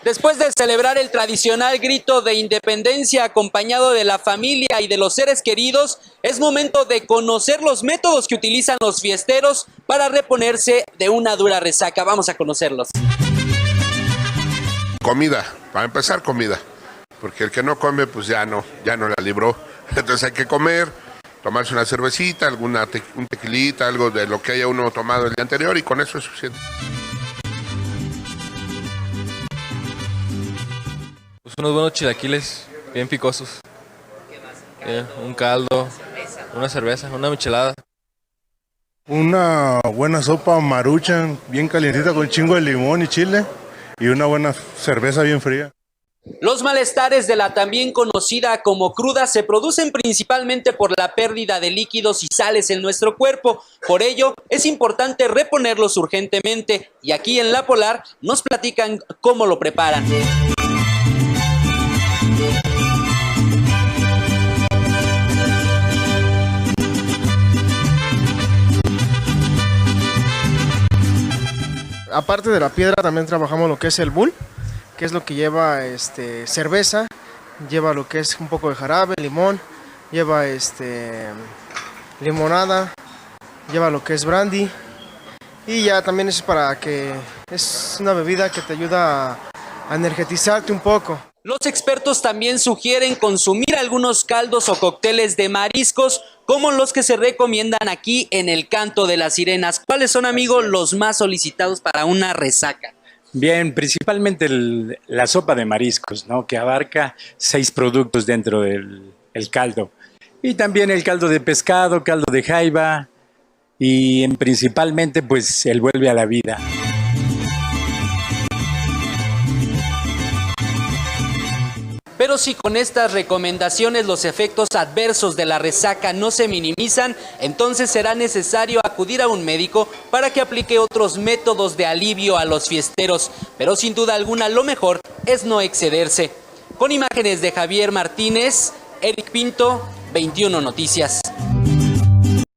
Después de celebrar el tradicional grito de independencia acompañado de la familia y de los seres queridos, es momento de conocer los métodos que utilizan los fiesteros para reponerse de una dura resaca. Vamos a conocerlos. Comida, para empezar comida, porque el que no come pues ya no la libró. Entonces hay que comer, tomarse una cervecita, un tequilita, algo de lo que haya uno tomado el día anterior y con eso es suficiente. Pues unos buenos chilaquiles, bien picosos. Un caldo, una cerveza, una michelada. Una buena sopa maruchan, bien calientita con chingo de limón y chile. Y una buena cerveza bien fría. Los malestares de la también conocida como cruda se producen principalmente por la pérdida de líquidos y sales en nuestro cuerpo. Por ello, es importante reponerlos urgentemente. Y aquí en La Polar nos platican cómo lo preparan. Aparte de la piedra también trabajamos lo que es el bull, que es lo que lleva cerveza, lleva lo que es un poco de jarabe, limón, lleva limonada, lleva lo que es brandy y ya también es es una bebida que te ayuda a energetizarte un poco. Los expertos también sugieren consumir algunos caldos o cócteles de mariscos como los que se recomiendan aquí en el Canto de las Sirenas. ¿Cuáles son, amigos, los más solicitados para una resaca? Bien, principalmente la sopa de mariscos, ¿no? Que abarca 6 productos dentro del caldo. Y también el caldo de pescado, caldo de jaiba y principalmente pues el vuelve a la vida. Pero si con estas recomendaciones los efectos adversos de la resaca no se minimizan, entonces será necesario acudir a un médico para que aplique otros métodos de alivio a los fiesteros. Pero sin duda alguna lo mejor es no excederse. Con imágenes de Javier Martínez, Eric Pinto, 21 Noticias.